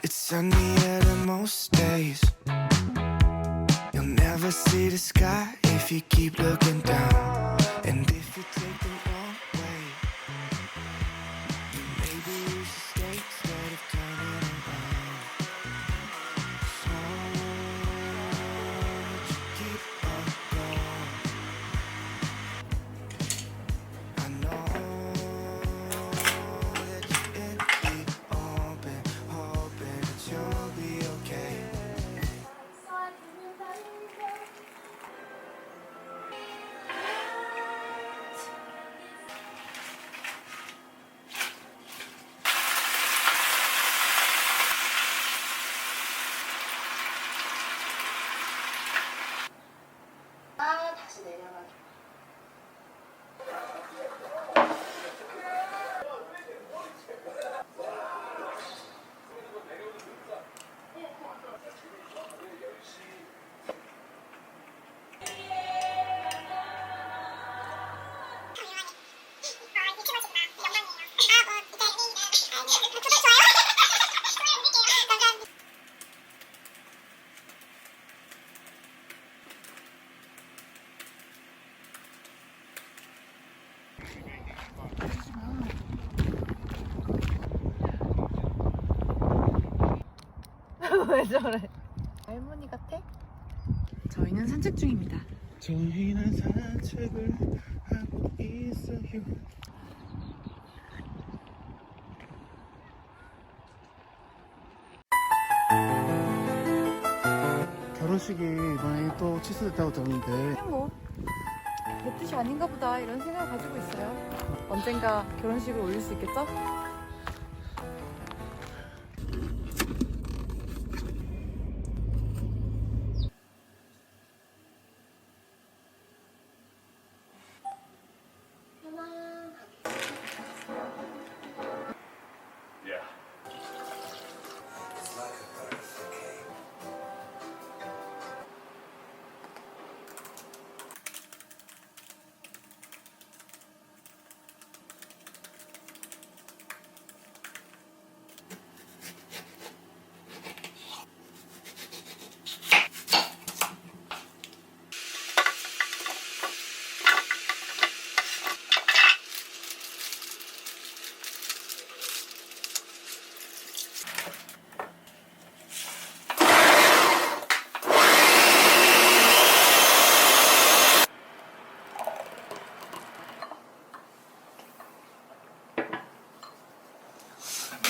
It's sunny out of most days. You'll never see the sky if you keep looking down. And if you take the wrong way, then maybe you should stay instead of turning around. So would you keep on going? I know that you're in the open, hoping that you'll be okay. 다시 내려가. 왜 저래? 할머니 같아? 저희는 산책 중입니다. 저희는 산책을 하고 있어요. 결혼식이 이번에 또 취소됐다고 들었는데 그냥 뭐 내 뜻이 아닌가 보다 이런 생각을 가지고 있어요. 언젠가 결혼식을 올릴 수 있겠죠?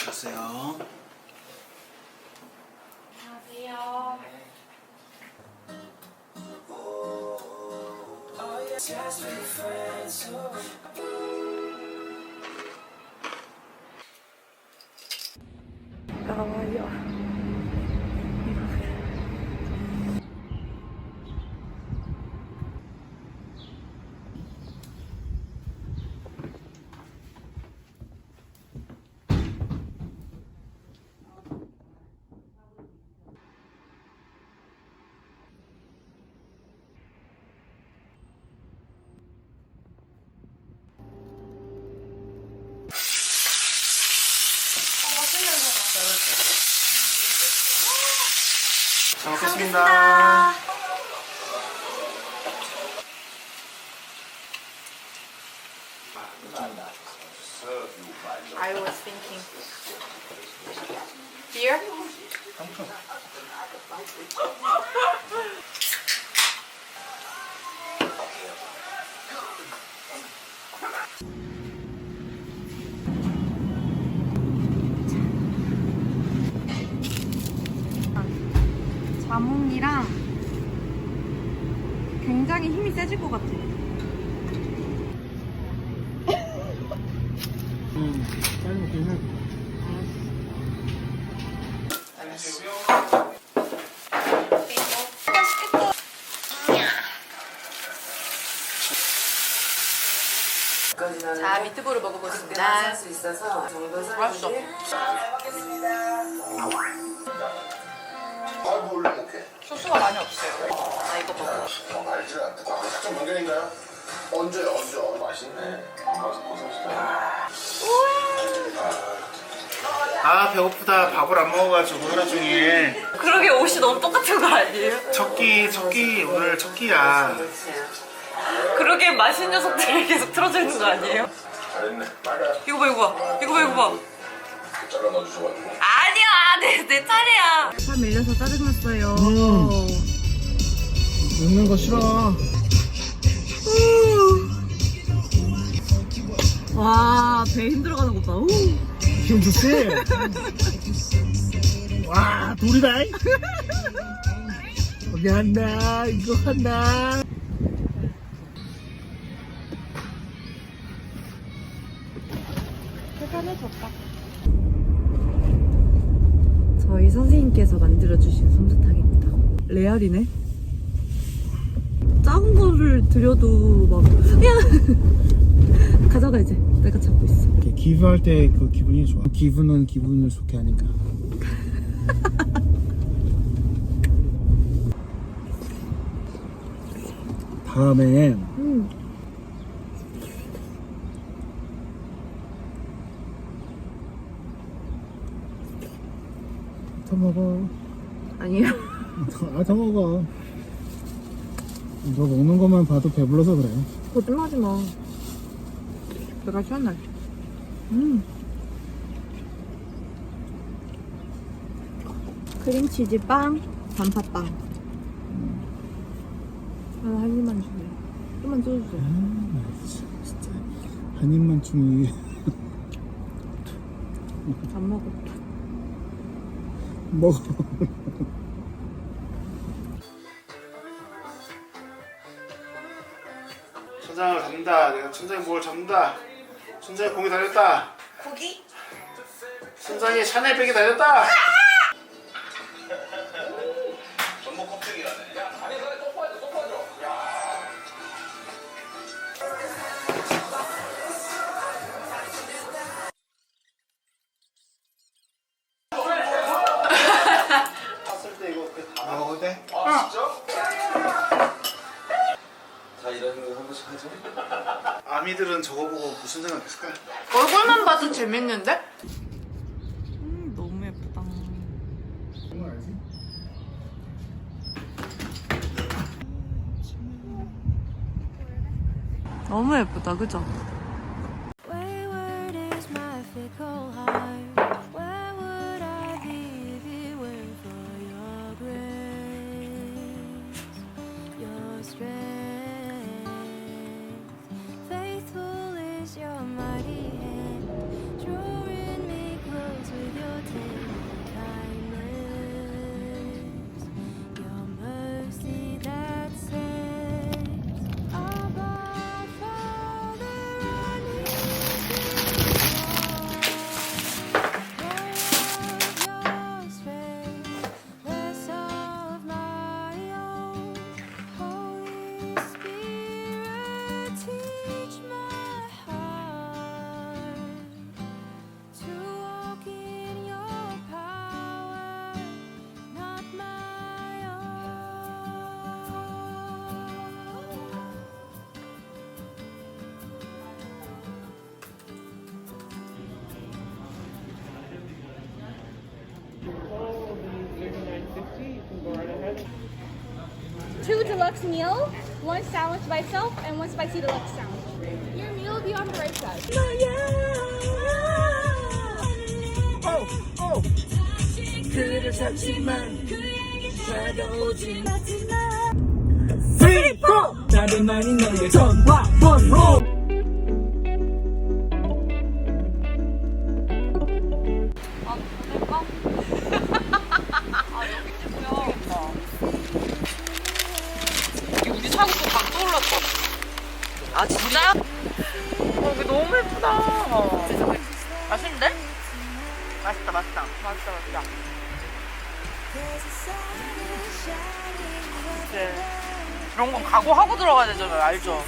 주세요. 안녕하세요. 나와요. 잘 먹겠습니다. I was thinking. Beer? 자몽이랑 굉장히 힘이 세질 것 같아. 빨리 먹긴 해. 자, 미트볼을 먹어보겠습니다. 수 있어서 정도 맛있어. 아이고 원래 이렇게 소스가 많이 없어요. 나 이거 먹어. 알지 않다. 작전 변경인가요? 언제 맛있네. 고생하셨다. 아 배고프다. 밥을 안 먹어가지고 하루 종일. 그러게 옷이 너무 똑같은 거 아니에요? 첫끼 오늘 첫 끼야. 그러게 맛있는 녀석들이 계속 틀어져 있는 거 아니에요? 잘했네. 맞아. 이거 봐, 이거 봐. 이거 봐, 이거 봐. 잘라 넣어주셔가지고. 아니야, 내 차례야. 차 밀려서 짜증났어요. 먹는 거 싫어. 와, 배 힘들어가는 것 봐. 기분 좋지? 와 돌이다. 여기 한다 이거 한다. 저희 선생님께서 만들어주신 솜사탕입니다. 레알이네. 작은 거를 드려도 막 야 가져가 이제. 내가 잡고 있어. 기부할 때 그 기분이 좋아. 기분은 기분을 좋게 하니까. 다음에 더 먹어. 아니요. 더 먹어. 너 먹는 것만 봐도 배불러서 그래. 거짓말하지 마. 내가 시원해. 크림치즈 빵, 단팥빵. 한 입만 주세요. 좀만 줘주세요. 진짜 한 입만 주면 안 먹어. 먹어. 천장을 잡는다. 내가 천장에 뭘 잡는다. 천장에 공이 달렸다. 고기? 천장에 샤넬백이 달렸다. 전복 껍데기라네. 샀을 때 이거 다 먹어도 돼? 아 진짜? 다 이런 거 한 번씩 하죠. 아미들은 저거 보고 무슨 생각했을까? 얼굴만 봐도 재밌는데? 너무 예쁘다. 정말 알지? 너무 예쁘다, 그죠? Wayward is my fickle heart. Where would I be if it weren't for your grace, your strength? Faithful is your mighty hand, drawing me close with your tender kindness, your mercy that saves. Abba, Father, I need more of your strength, less of my own. Holy Spirit, teach my heart to walk in your power, not my own. Two deluxe meals, one sandwich by itself, and one spicy deluxe sandwich. Your meal will be on the right side. 나른만이 너의 전화 번호. 우리 차고 또 강 떠올랐어. 아, 진짜요? 여기 너무 예쁘다. 맛있는데? 맛있다, 맛있다. 맛있다, 맛있다. 네. 이런 건 각오하고 들어가야 되잖아요, 알죠?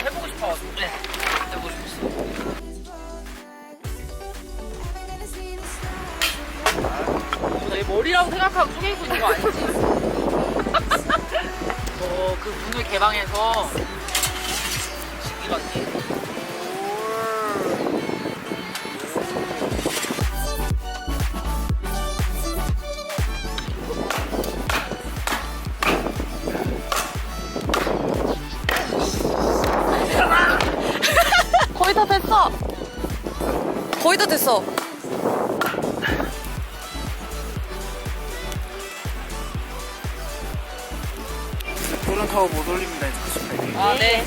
해보고 싶어가지고. 네. 해보고 싶었어. 내 머리라고 생각하고 쪼개고 있는 거 아니지? 그 문을 개방해서 우와! 거의 다 됐어. 불은 타고 못 올립니다. 이제 아, 네.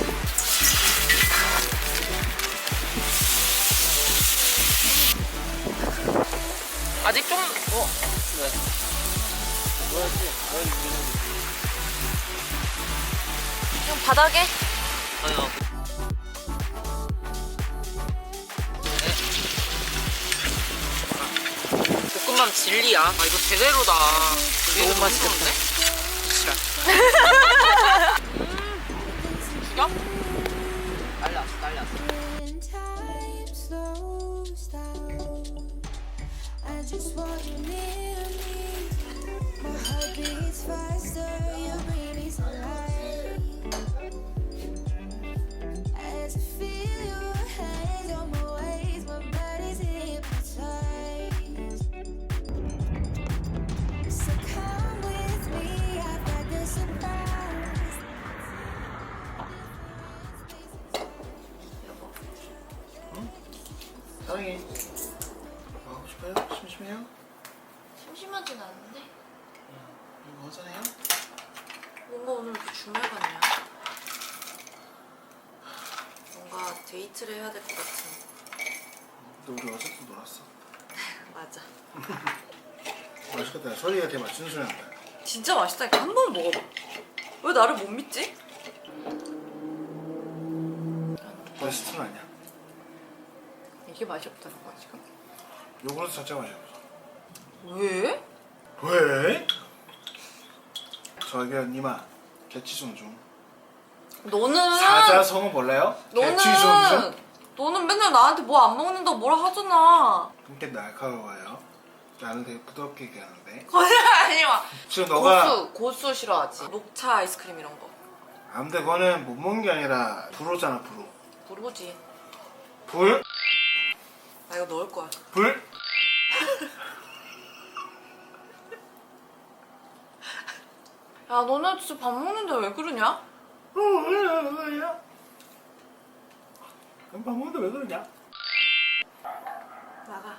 아직 좀, 좀 바닥에? 볶음밥 진리야. 아, 이거 제대로다. 너무 맛있겠는데? 지랄. 죽여? 난리 났어, 난리 났어. When time slows down, I just want you near me. My heart beats faster, you bring me to life. As I feel your hands on my waist, my body's hypnotized. So come with me, I've got the surprise. 사랑해. 가고 싶어요? 심심해요? 심심하진 않은데? 이거 허전해요? 뭔가 오늘 이렇게 주말 같냐? 뭔가 데이트를 해야 될 것 같은. 너 우리 어제도 놀았어. 맞아. 맛있겠다. 소리가 되게 맞춘 소리 난다. 진짜 맛있다니까. 한 번 먹어봐. 왜 나를 못 믿지? 베스트는 아니야. 이게 맛이 없다는 거야 지금? 요구르트 자체가 맛이 없어. 왜? 왜? 저기 니마 개치 좀 좀. 너는 사자성어 몰라요? 개치 좀 좀. 너는 맨날 나한테 뭐 안 먹는다고 뭐라 하잖아. 그렇게 날카로워요. 나는 되게 부드럽게 얘기하는데. 아니 마. 지금 너가 고수 싫어하지. 녹차 아이스크림 이런 거. 아무데 그거는 못 먹는 게 아니라 불호잖아 불호. 모르지. 불? 나 이거 넣을 거야. 불? 야 너네 진짜 밥 먹는데 왜 그러냐? 왜 그러냐? 밥 먹는데 왜 그러냐? 나가.